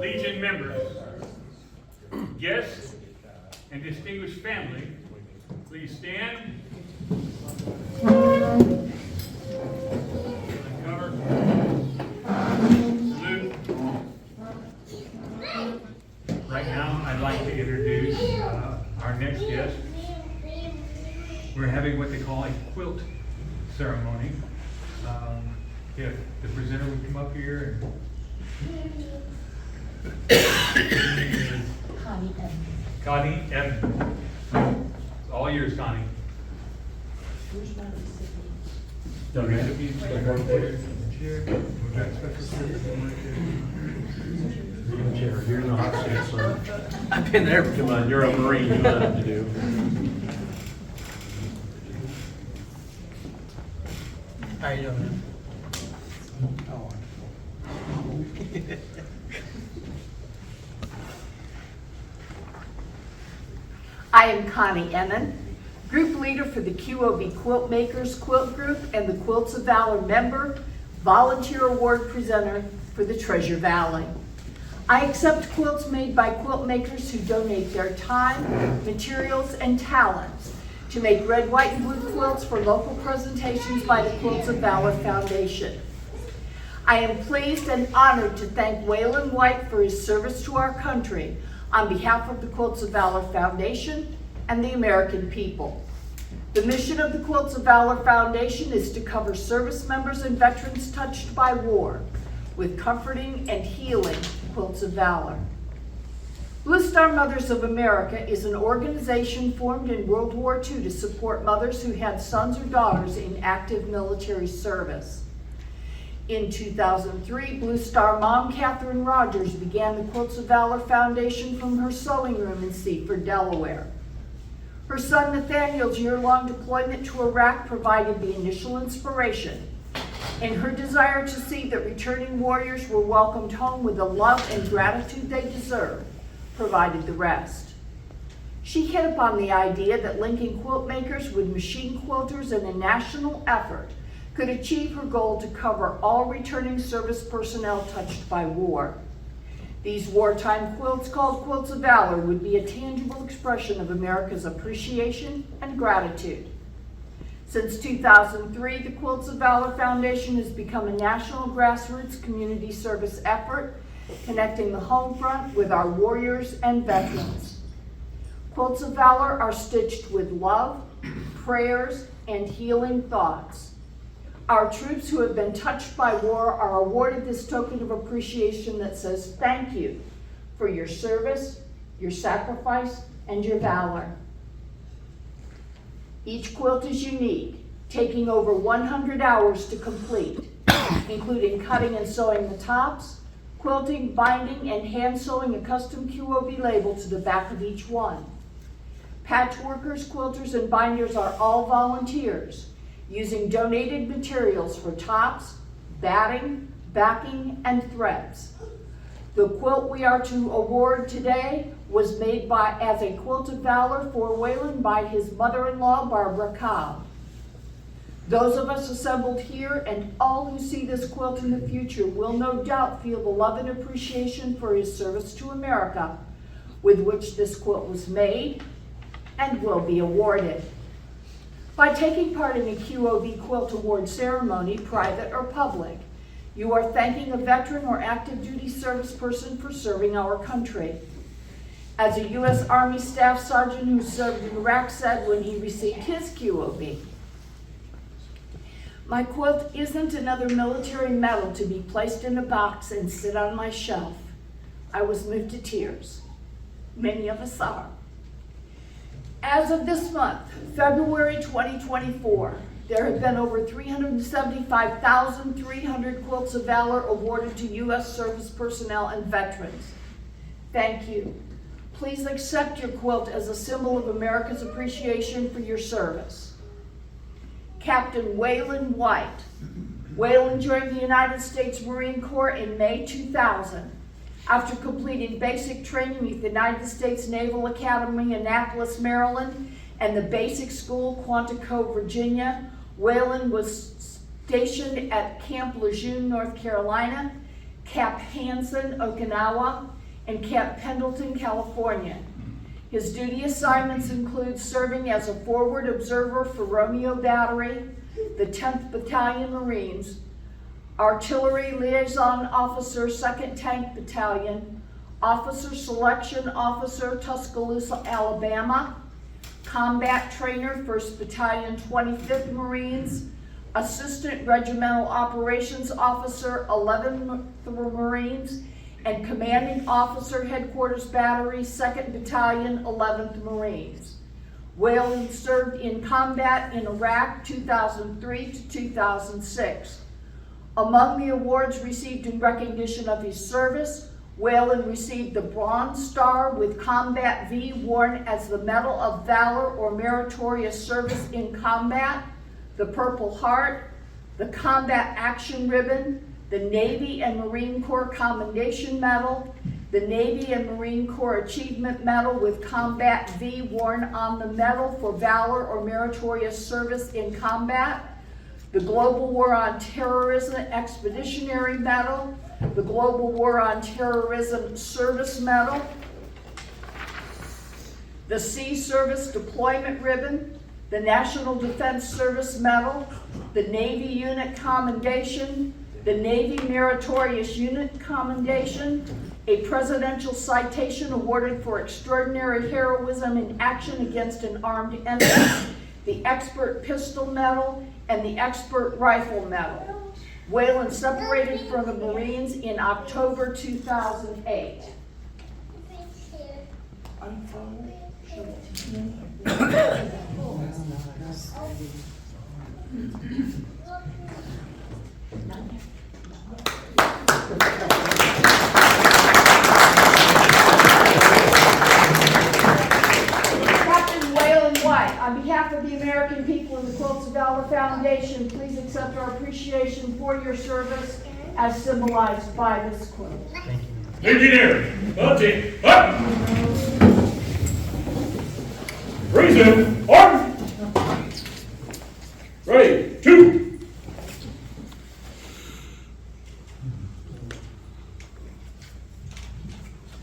Legion members, guests, and distinguished family, please stand. Cover. Salute. Right now, I'd like to introduce our next guest. We're having what they call a quilt ceremony. If the presenter would come up here. Connie Emman. Connie Emman. It's all yours, Connie. Where's my recipients? Recipients, like right there. Chair. We've got special service in the Chair, you're in the hot seat, sir. I've been there. Come on, you're a Marine, you know what to do. How you doing, man? I am Connie Emman, group leader for the QOB Quilt Makers Quilt Group and the Quilts of Valor member, volunteer award presenter for the Treasure Valley. I accept quilts made by quilt makers who donate their time, materials, and talents to make red, white, and blue quilts for local presentations by the Quilts of Valor Foundation. I am pleased and honored to thank Waylon White for his service to our country on behalf of the Quilts of Valor Foundation and the American people. The mission of the Quilts of Valor Foundation is to cover service members and veterans touched by war with comforting and healing Quilts of Valor. Blue Star Mothers of America is an organization formed in World War II to support mothers who had sons or daughters in active military service. In 2003, Blue Star mom Catherine Rogers began the Quilts of Valor Foundation from her sewing room in Seaford, Delaware. Her son Nathaniel's year-long deployment to Iraq provided the initial inspiration, and her desire to see that returning warriors were welcomed home with the love and gratitude they deserve provided the rest. She hit upon the idea that linking quilt makers with machine quilters in a national effort could achieve her goal to cover all returning service personnel touched by war. These wartime quilts, called Quilts of Valor, would be a tangible expression of America's appreciation and gratitude. Since 2003, the Quilts of Valor Foundation has become a national grassroots community service effort, connecting the home front with our warriors and veterans. Quilts of Valor are stitched with love, prayers, and healing thoughts. Our troops who have been touched by war are awarded this token of appreciation that says thank you for your service, your sacrifice, and your valor. Each quilt is unique, taking over 100 hours to complete, including cutting and sewing the tops, quilting, binding, and hand sewing a custom QOB label to the back of each one. Patchworkers, quilters, and binders are all volunteers, using donated materials for tops, batting, backing, and threads. The quilt we are to award today was made as a Quilt of Valor for Waylon by his mother-in-law, Barbara Cobb. Those of us assembled here and all who see this quilt in the future will no doubt feel the love and appreciation for his service to America with which this quilt was made and will be awarded. By taking part in a QOB Quilt Award ceremony, private or public, you are thanking a veteran or active duty service person for serving our country. As a U.S. Army Staff Sergeant who served in Iraq said when he received his QOB, "My quilt isn't another military medal to be placed in a box and sit on my shelf. I was moved to tears. Many of us are." As of this month, February 2024, there have been over 375,300 Quilts of Valor awarded to U.S. service personnel and veterans. Thank you. Please accept your quilt as a symbol of America's appreciation for your service. Captain Waylon White. Waylon joined the United States Marine Corps in May 2000. After completing basic training at the United States Naval Academy, Annapolis, Maryland, and the Basic School, Quantico, Virginia, Waylon was stationed at Camp Lejeune, North Carolina. Capt Hansen, Okinawa, and Capt Pendleton, California. His duty assignments include serving as a forward observer for Romeo Battery, the 10th Battalion Marines, Artillery Liaison Officer, 2nd Tank Battalion, Officer Selection Officer, Tuscaloosa, Alabama, Combat Trainer, 1st Battalion, 25th Marines, Assistant Regimental Operations Officer, 11th Marines, and Commanding Officer, Headquarters Battery, 2nd Battalion, 11th Marines. Waylon served in combat in Iraq 2003 to 2006. Among the awards received in recognition of his service, Waylon received the Bronze Star with Combat V worn as the Medal of Valor or Meritorious Service in Combat, the Purple Heart, the Combat Action Ribbon, the Navy and Marine Corps Commendation Medal, the Navy and Marine Corps Achievement Medal with Combat V worn on the Medal for Valor or Meritorious Service in Combat, the Global War on Terrorism Expeditionary Medal, the Global War on Terrorism Service Medal, the Sea Service Deployment Ribbon, the National Defense Service Medal, the Navy Unit Commendation, the Navy Meritorious Unit Commendation, a Presidential Citation awarded for extraordinary heroism in action against an armed enemy, the Expert Pistol Medal, and the Expert Rifle Medal. Waylon separated from the Marines in October 2008. Captain Waylon White, on behalf of the American people and the Quilts of Valor Foundation, please accept our appreciation for your service as symbolized by this quilt. Engineer, Bunty, up! Resume, arm! Ready, two!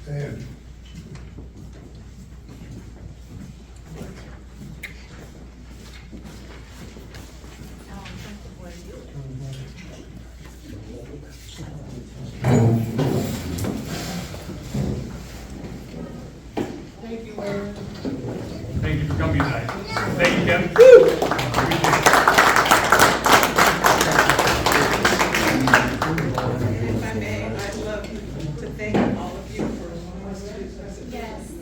And Thank you for coming tonight. Thank you, Kevin. Appreciate it. If I may, I'd love to thank all of you for. Yes.